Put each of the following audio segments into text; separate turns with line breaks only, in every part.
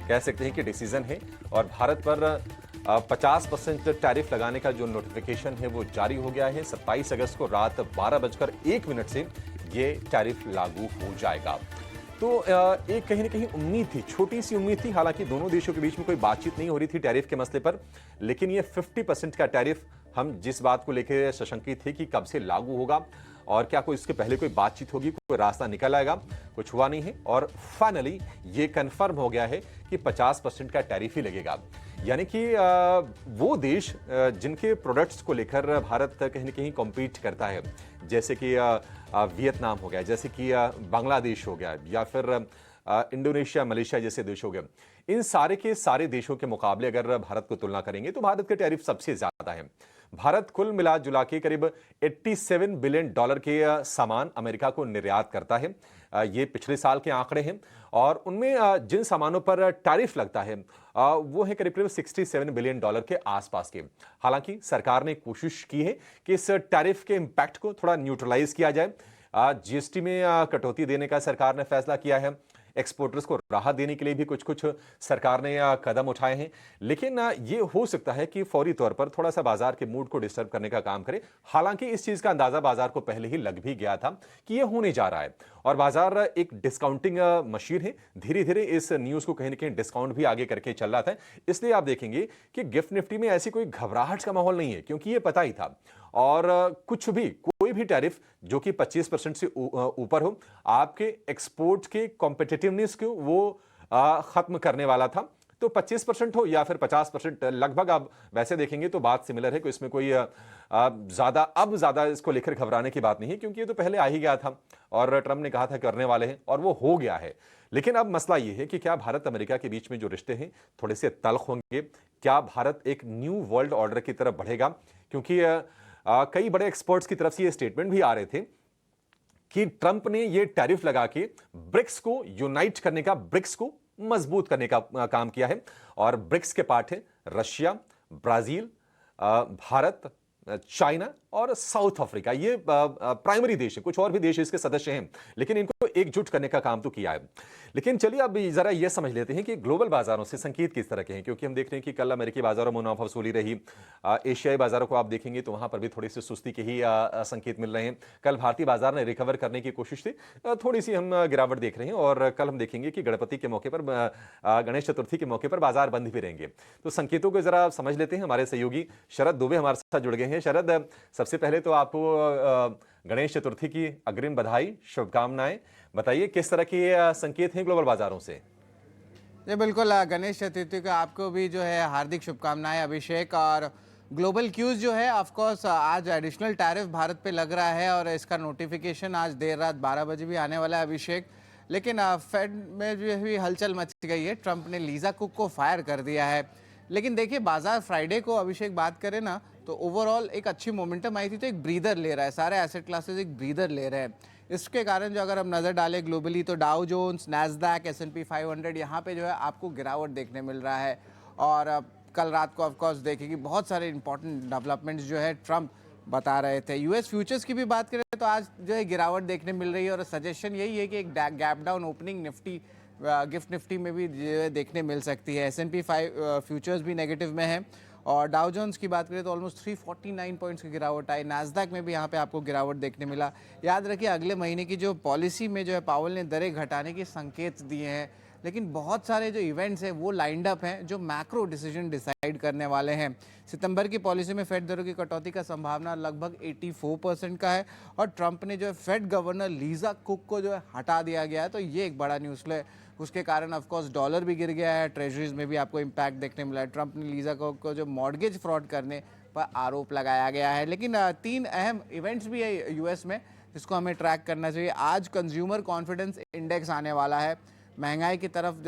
कह सकते हैं कि डिसीजन है और भारत पर 50% टैरिफ लगाने का जो नोटिफिकेशन है वो जारी हो गया है। 27 अगस्त को रात 12:01 से ये टैरिफ लागू हो जाएगा। तो एक कहीं ना कहीं उम्मीद थी, छोटी सी उम्मीद थी, हालांकि दोनों देशों के बीच में कोई बातचीत नहीं हो रही थी टैरिफ के मसले पर, लेकिन ये 50% का टैरिफ, हम जिस बात को लेकर सशंकित थे कि कब से लागू होगा और क्या कोई इसके पहले कोई बातचीत होगी, कोई रास्ता निकल आएगा, कुछ हुआ नहीं है और फाइनली ये कंफर्म हो गया है कि 50% का टैरिफ ही लगेगा। यानी कि वो देश जिनके प्रोडक्ट्स को लेकर भारत कहीं ना कहीं कॉम्पीट करता है, जैसे कि वियतनाम हो गया, जैसे कि बांग्लादेश हो गया, या फिर इंडोनेशिया, मलेशिया जैसे देश हो गए, इन सारे के सारे देशों के मुकाबले अगर भारत को तुलना करेंगे तो भारत के टैरिफ सबसे ज्यादा है। भारत कुल मिला जुला के करीब $87 बिलियन के सामान अमेरिका को निर्यात करता है। ये पिछले साल के आंकड़े हैं और उनमें जिन सामानों पर टैरिफ लगता है वो है करीब करीब $67 बिलियन के आसपास के। हालांकि सरकार ने कोशिश की है कि इस टैरिफ के इंपैक्ट को थोड़ा न्यूट्रलाइज किया जाए। जीएसटी में कटौती देने का सरकार ने फैसला किया है, एक्सपोर्टर्स को राहत देने के लिए भी कुछ कुछ सरकार ने कदम उठाए हैं, लेकिन ये हो सकता है कि फौरी तौर पर थोड़ा सा बाजार के मूड को डिस्टर्ब करने का काम करे। हालांकि इस चीज का अंदाजा बाजार को पहले ही लग भी गया था कि ये होने जा रहा है और बाजार एक डिस्काउंटिंग मशीन है, धीरे धीरे इस न्यूज को कहीं ना कहीं डिस्काउंट भी आगे करके चल रहा था। इसलिए आप देखेंगे कि गिफ्ट निफ्टी में ऐसी कोई घबराहट का माहौल नहीं है, क्योंकि ये पता ही था। और कुछ भी, कोई भी टैरिफ जो कि 25% से ऊपर हो, आपके एक्सपोर्ट के कॉम्पिटिटिवनेस को वो खत्म करने वाला था। तो 25% हो या फिर 50%, लगभग आप वैसे देखेंगे तो बात सिमिलर है, कोई इसमें कोई ज्यादा इसको लेकर घबराने की बात नहीं है, क्योंकि ये तो पहले आ ही गया था और ट्रंप ने कहा था करने वाले हैं और वो हो गया है। लेकिन अब मसला ये है कि क्या भारत अमेरिका के बीच में जो रिश्ते हैं थोड़े से तल्ख होंगे? क्या भारत एक न्यू वर्ल्ड ऑर्डर की तरफ बढ़ेगा? क्योंकि कई बड़े एक्सपर्ट्स की तरफ से ये स्टेटमेंट भी आ रहे थे कि ट्रंप ने ये टैरिफ लगा के ब्रिक्स को यूनाइट करने का, ब्रिक्स को मजबूत करने का काम किया है। और ब्रिक्स के पार्ट है रशिया, ब्राजील, भारत, चाइना और साउथ अफ्रीका। ये प्राइमरी देश है, कुछ और भी देश इसके सदस्य हैं, लेकिन इनको एकजुट करने का काम तो किया है। लेकिन चलिए अब जरा ये समझ लेते हैं कि ग्लोबल बाजारों से संकेत किस तरह के हैं, क्योंकि हम देख रहे हैं कि कल अमेरिकी बाजारों में मुनाफा वसूली रही, एशियाई बाजारों को आप देखेंगे तो वहां पर भी थोड़ी सी सुस्ती के ही संकेत मिल रहे हैं। कल भारतीय बाजार ने रिकवर करने की कोशिश थी, थोड़ी सी हम गिरावट देख रहे हैं और कल हम देखेंगे कि गणपति के मौके पर, गणेश चतुर्थी के मौके पर बाजार बंद भी रहेंगे। तो संकेतों को जरा समझ लेते हैं। हमारे सहयोगी शरद दुबे हमारे साथ जुड़ गए हैं। शरद, सबसे पहले तो आपको गणेश चतुर्थी की अग्रिम बधाई, शुभकामनाएं। बताइए किस तरह के संकेत हैं ग्लोबल बाजारों से?
जी बिल्कुल, गणेश चतुर्थी का आपको भी जो है हार्दिक शुभकामनाएं अभिषेक। और ग्लोबल क्यूज जो है ऑफ कोर्स आज एडिशनल टैरिफ भारत पे लग रहा है और इसका नोटिफिकेशन आज देर रात 12 बजे भी आने वाला है अभिषेक। लेकिन फेड में जो भी हलचल मच गई है, ट्रंप ने लीजा कुक को फायर कर दिया है। लेकिन देखिए बाजार फ्राइडे को अभिषेक बात करें ना तो ओवरऑल एक अच्छी मोमेंटम आई थी, तो एक ब्रीदर ले रहा है, सारे एसेट क्लासेस एक ब्रीदर ले रहे हैं। इसके कारण जो अगर हम नज़र डालें ग्लोबली तो डाउ जोन्स, नैस्डैक, S&P 500 यहाँ पे जो है आपको गिरावट देखने मिल रहा है। और कल रात को ऑफकोर्स देखेगी बहुत सारे इंपॉर्टेंट डेवलपमेंट्स जो है ट्रंप बता रहे थे। यूएस फ्यूचर्स की भी बात करें तो आज जो है गिरावट देखने मिल रही है और सजेशन यही है कि एक gap down opening Nifty, gift Nifty में भी देखने मिल सकती है। S&P 5 फ्यूचर्स भी नेगेटिव में है और डाउ जोन्स की बात करें तो ऑलमोस्ट 349 पॉइंट्स की गिरावट आई। नास्डैक में भी यहाँ पे आपको गिरावट देखने मिला। याद रखिए अगले महीने की जो पॉलिसी में जो है पावेल ने दरें घटाने के संकेत दिए हैं, लेकिन बहुत सारे जो इवेंट्स हैं वो लाइंड अप हैं जो मैक्रो डिसीजन डिसाइड करने वाले हैं। सितंबर की पॉलिसी में फेड दरों की कटौती का संभावना लगभग 84% का है और ट्रंप ने जो है फेड गवर्नर लीजा कुक को जो है हटा दिया गया है, तो ये एक बड़ा न्यूज़ है। उसके कारण ऑफकोर्स डॉलर भी गिर गया है, ट्रेजरीज में भी आपको इम्पैक्ट देखने मिला है। ट्रंप ने लीजा को जो मॉर्गेज फ्रॉड करने पर आरोप लगाया गया है। लेकिन 3 अहम इवेंट्स भी है यूएस में जिसको हमें ट्रैक करना चाहिए। आज कंज्यूमर कॉन्फिडेंस इंडेक्स आने वाला है, महंगाई की तरफ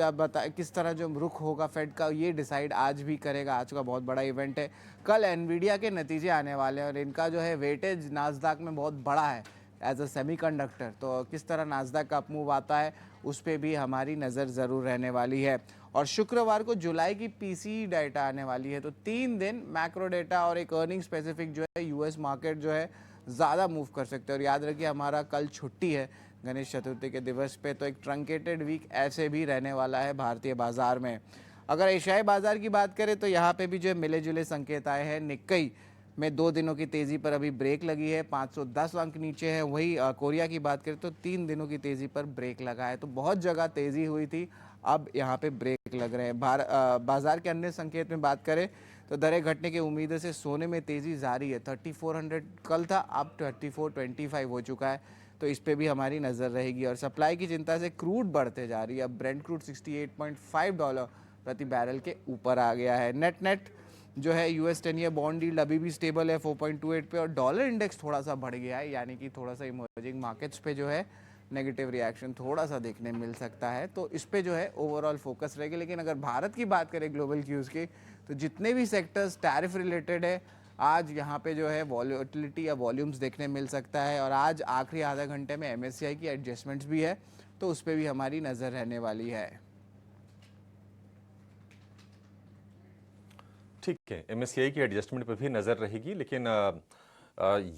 किस तरह जो रुख होगा फेड का ये डिसाइड आज भी करेगा। आज का बहुत बड़ा इवेंट है। कल एनवीडिया के नतीजे आने वाले हैं और इनका जो है वेटेज नास्डैक में बहुत बड़ा है एज अ सेमीकंडक्टर, तो किस तरह नास्डैक का अपमूव आता है उस पर भी हमारी नज़र ज़रूर रहने वाली है। और शुक्रवार को जुलाई की पीसी डाटा आने वाली है, तो 3 दिन मैक्रो डेटा और एक अर्निंग स्पेसिफिक जो है यूएस मार्केट जो है ज़्यादा मूव कर सकते हैं। और याद रखिए हमारा कल छुट्टी है, गणेश चतुर्थी के दिवस पे, तो एक ट्रंकेटेड वीक ऐसे भी रहने वाला है भारतीय बाजार में। अगर एशियाई बाजार की बात करें तो यहाँ पे भी जो है मिले जुले संकेत आए हैं। निक्कई में 2 दिनों की तेज़ी पर अभी ब्रेक लगी है, 510 अंक नीचे है। वही कोरिया की बात करें तो 3 दिनों की तेज़ी पर ब्रेक लगा है। तो बहुत जगह तेज़ी हुई थी, अब यहाँ पे ब्रेक लग रहे हैं। बाजार के अन्य संकेत में बात करें तो दरें घटने की उम्मीद से सोने में तेज़ी जारी है। 3400 कल था, अब 3425 हो चुका है, तो इस पे भी हमारी नज़र रहेगी। और सप्लाई की चिंता से क्रूड बढ़ते जा रही है। अब ब्रेंट क्रूड $68.5 प्रति बैरल के ऊपर आ गया है। नेट जो है US 10 ईयर बॉन्ड यील्ड अभी भी स्टेबल है 4.28 पे, और डॉलर इंडेक्स थोड़ा सा बढ़ गया है, यानी कि थोड़ा सा इमर्जिंग मार्केट्स पे जो है नेगेटिव रिएक्शन थोड़ा सा देखने मिल सकता है। तो इस पे जो है ओवरऑल फोकस रहेगी। लेकिन अगर भारत की बात करें ग्लोबल क्यूज़ की, तो जितने भी सेक्टर्स टैरिफ रिलेटेड है, आज यहाँ पे जो है वॉलेटिलिटी या वॉल्यूम्स देखने मिल सकता है। और आज आखिरी आधा घंटे में MSCI की एडजस्टमेंट्स भी है, तो उस पर भी हमारी नज़र रहने वाली है।
ठीक है, MSCI की एडजस्टमेंट पर भी नज़र रहेगी, लेकिन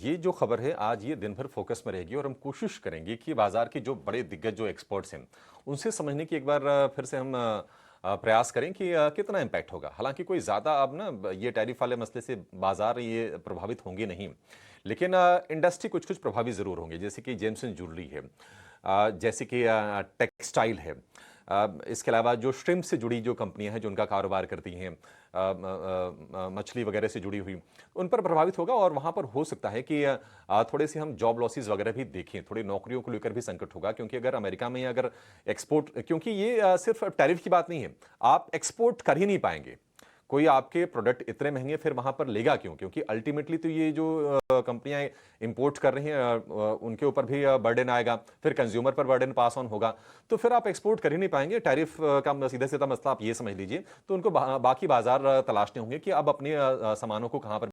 ये जो खबर है आज ये दिन भर फोकस में रहेगी और हम कोशिश करेंगे कि बाजार के जो बड़े दिग्गज जो एक्सपर्ट्स हैं उनसे समझने की एक बार फिर से हम प्रयास करें कि कितना इम्पैक्ट होगा। हालांकि कोई ज़्यादा अब ना ये टैरिफ वाले मसले से बाजार ये प्रभावित होंगे नहीं, लेकिन इंडस्ट्री कुछ कुछ प्रभावित ज़रूर होंगे, जैसे कि जेम्स एंड ज्वेलरी है, जैसे कि टेक्सटाइल है, इसके अलावा जो श्रिम्प से जुड़ी जो कंपनियां हैं जो उनका कारोबार करती हैं, मछली वगैरह से जुड़ी हुई, उन पर प्रभावित होगा। और वहाँ पर हो सकता है कि थोड़े से हम जॉब लॉसेस वगैरह भी देखें, थोड़ी नौकरियों को लेकर भी संकट होगा, क्योंकि अगर अमेरिका में अगर एक्सपोर्ट, क्योंकि ये सिर्फ टैरिफ की बात नहीं है, आप एक्सपोर्ट कर ही नहीं पाएंगे। कोई आपके प्रोडक्ट इतने महंगे फिर वहां पर लेगा क्यों? क्योंकि अल्टीमेटली तो ये जो कंपनियां इंपोर्ट कर रही हैं उनके ऊपर भी बर्डन आएगा, फिर कंज्यूमर पर बर्डन पास ऑन होगा, तो फिर आप एक्सपोर्ट कर ही नहीं पाएंगे। टैरिफ का सीधा सीधा मसला आप ये समझ लीजिए। तो उनको बाकी बाजार तलाशने होंगे कि अब अपने सामानों को कहां पर